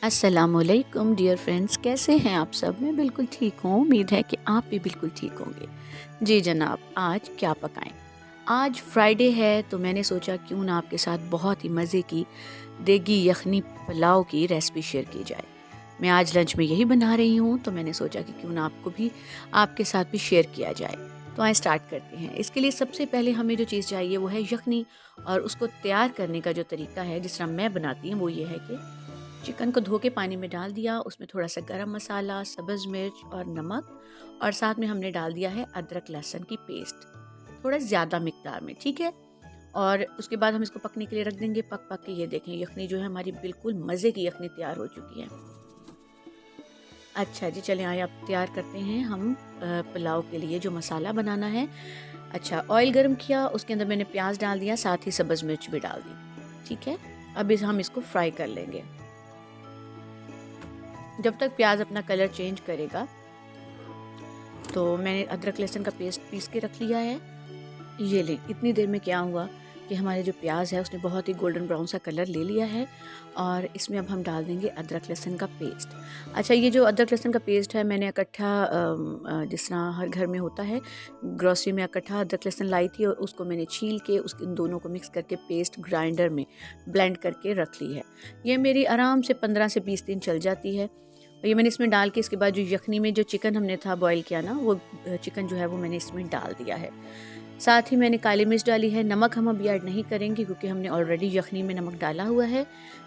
अस्सलामुअलैकुम dear friends, कैसे हैं आप सब। मैं बिल्कुल ठीक हूँ। उम्मीद है कि आप भी बिल्कुल ठीक होंगे। जी जनाब, आज क्या पकाएं। आज फ्राइडे है तो मैंने सोचा क्यों ना आपके साथ बहुत ही मज़े की देगी यखनी पुलाव की रेसिपी शेयर की जाए। मैं आज लंच में यही बना रही हूँ तो मैंने सोचा कि क्यों ना आपके साथ भी शेयर किया जाए। तो आए स्टार्ट करते हैं। इसके लिए सबसे पहले हमें जो चीज़ चाहिए वो है यखनी, और उसको तैयार करने का जो तरीका है जिस तरह मैं बनाती हूँ वो ये है कि चिकन को धो के पानी में डाल दिया, उसमें थोड़ा सा गरम मसाला, सब्ज़ मिर्च और नमक, और साथ में हमने डाल दिया है अदरक लहसुन की पेस्ट, थोड़ा ज़्यादा मिकदार में, ठीक है। और उसके बाद हम इसको पकने के लिए रख देंगे। पक पक के ये देखें यखनी जो है हमारी बिल्कुल मज़े की यखनी तैयार हो चुकी है। अच्छा जी, चलें आइए अब तैयार करते हैं हम पुलाव के लिए जो मसाला बनाना है। अच्छा, ऑयल गर्म किया, उसके अंदर मैंने प्याज डाल दिया, साथ ही सब्ज़ मिर्च भी डाल दी, ठीक है। अब हम इसको फ्राई कर लेंगे जब तक प्याज अपना कलर चेंज करेगा। तो मैंने अदरक लहसुन का पेस्ट पीस के रख लिया है। ये ले, इतनी देर में क्या हुआ कि हमारे जो प्याज है उसने बहुत ही गोल्डन ब्राउन सा कलर ले लिया है, और इसमें अब हम डाल देंगे अदरक लहसुन का पेस्ट। अच्छा, ये जो अदरक लहसुन का पेस्ट है मैंने इकट्ठा जिस तरह हर घर में होता है, ग्रोसरी में इकट्ठा अदरक लहसुन लाई थी, और उसको मैंने छील के उसके दोनों को मिक्स करके पेस्ट ग्राइंडर में ब्लेंड करके रख ली है। ये मेरी आराम से 15 से 20 दिन चल जाती है। ये मैंने इसमें डाल के इसके बाद जो यखनी में जो चिकन हमने था बॉईल किया ना, वो चिकन जो है वो मैंने इसमें डाल दिया है। साथ ही मैंने काली मिर्च डाली है। नमक हम अभी ऐड नहीं करेंगे क्योंकि हमने ऑलरेडी यखनी में नमक डाला हुआ है।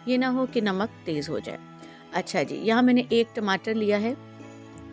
ये ना हो कि नमक तेज़ हो जाए। अच्छा जी, यहाँ मैंने एक टमाटर लिया है।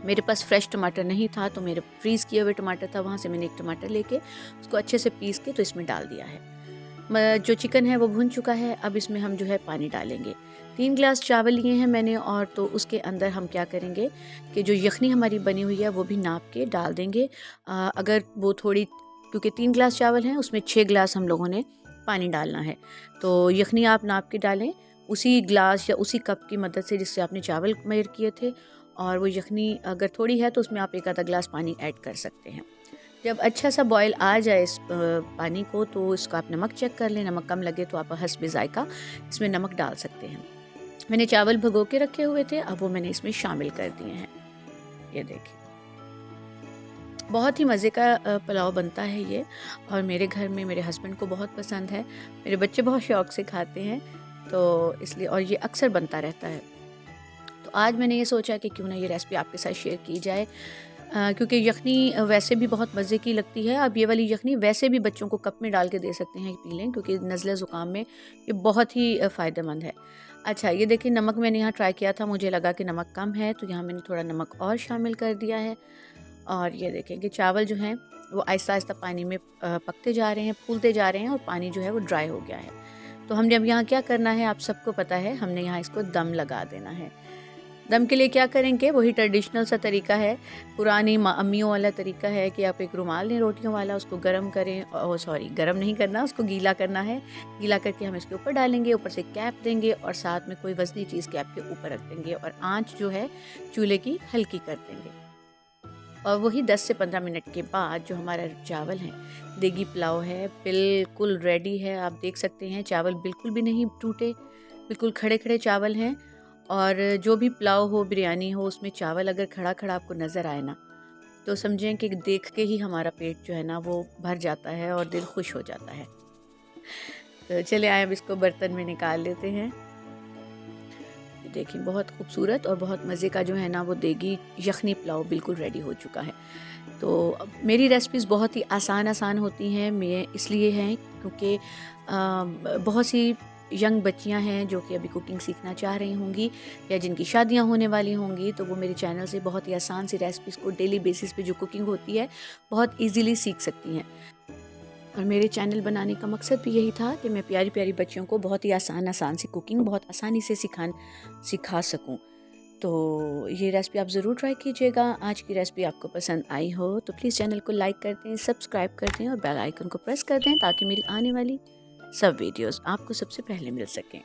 मेरे पास फ्रेश टमाटर नहीं था तो मेरे फ्रीज़ किए हुए टमाटर था, वहाँ से मैंने एक टमाटर लेके उसको अच्छे से पीस के तो इसमें डाल दिया है। जो चिकन है वो भुन चुका है। अब इसमें हम जो है पानी डालेंगे। 3 गिलास चावल लिए हैं मैंने, और तो उसके अंदर हम क्या करेंगे कि जो यखनी हमारी बनी हुई है वो भी नाप के डाल देंगे। अगर वो थोड़ी, क्योंकि 3 गिलास चावल हैं उसमें 6 गिलास हम लोगों ने पानी डालना है, तो यखनी आप नाप के डालें उसी गिलास या उसी कप की मदद से जिससे आपने चावल मेयर किए थे। और वो यखनी अगर थोड़ी है तो उसमें आप एक आधा गिलास पानी ऐड कर सकते हैं। जब अच्छा सा बॉयल आ जाए इस पानी को, तो इसको आप नमक चेक कर लें। नमक कम लगे तो आप हस्ब ज़ायका इसमें नमक डाल सकते हैं। मैंने चावल भिगो के रखे हुए थे, अब वो मैंने इसमें शामिल कर दिए हैं। ये देखिए, बहुत ही मज़े का पुलाव बनता है ये, और मेरे घर में मेरे हस्बैंड को बहुत पसंद है। मेरे बच्चे बहुत शौक़ से खाते हैं, तो इसलिए, और ये अक्सर बनता रहता है। तो आज मैंने ये सोचा कि क्यों ना ये रेसिपी आपके साथ शेयर की जाए, क्योंकि यखनी वैसे भी बहुत मज़े की लगती है। अब ये वाली यखनी वैसे भी बच्चों को कप में डाल के दे सकते हैं, पी लें, क्योंकि नज़ले ज़ुकाम में ये बहुत ही फ़ायदेमंद है। अच्छा, ये देखिए, नमक मैंने यहाँ ट्राई किया था, मुझे लगा कि नमक कम है तो यहाँ मैंने थोड़ा नमक और शामिल कर दिया है। और ये देखें कि चावल जो हैं वो आहिस्ता आहिस्ता पानी में पकते जा रहे हैं, फूलते जा रहे हैं, और पानी जो है वो ड्राई हो गया है। तो हमने अब यहाँ क्या करना है, आप सबको पता है, हमने यहाँ इसको दम लगा देना है। दम के लिए क्या करेंगे, वही ट्रेडिशनल सा तरीका है, पुरानी अम्मियों वाला तरीका है कि आप एक रुमाल लें रोटियों वाला, उसको गर्म करें, और सॉरी गर्म नहीं करना, उसको गीला करना है। गीला करके हम इसके ऊपर डालेंगे, ऊपर से कैप देंगे, और साथ में कोई वजनी चीज़ कैप के ऊपर रख देंगे, और आँच जो है चूल्हे की हल्की कर देंगे। और वही 10 से 15 मिनट के बाद जो हमारा चावल है, देगी पुलाव है, बिल्कुल रेडी है। आप देख सकते हैं चावल बिल्कुल भी नहीं टूटे, बिल्कुल खड़े खड़े चावल हैं। और जो भी पुलाव हो, बिरयानी हो, उसमें चावल अगर खड़ा खड़ा आपको नज़र आए ना, तो समझें कि देख के ही हमारा पेट जो है ना वो भर जाता है और दिल खुश हो जाता है। तो चले आए, अब इसको बर्तन में निकाल लेते हैं। देखिए, बहुत खूबसूरत और बहुत मज़े का जो है ना वो देगी यखनी पुलाव बिल्कुल रेडी हो चुका है। तो मेरी रेसिपीज़ बहुत ही आसान होती हैं, मैं इसलिए हैं क्योंकि बहुत सी यंग बच्चियां हैं जो कि अभी कुकिंग सीखना चाह रही होंगी, या जिनकी शादियां होने वाली होंगी, तो वो मेरे चैनल से बहुत ही आसान सी रेसिपीज़ को डेली बेसिस पे जो कुकिंग होती है बहुत इजीली सीख सकती हैं। और मेरे चैनल बनाने का मकसद भी यही था कि मैं प्यारी प्यारी बच्चियों को बहुत ही आसान सी कुकिंग बहुत आसानी से सिखा सकूं। तो ये रेसिपी आप ज़रूर ट्राई कीजिएगा। आज की रेसिपी आपको पसंद आई हो तो प्लीज़ चैनल को लाइक कर दें, सब्सक्राइब कर दें, और बेल आइकन को प्रेस कर दें ताकि मेरी आने वाली सब वीडियोस आपको सबसे पहले मिल सकें।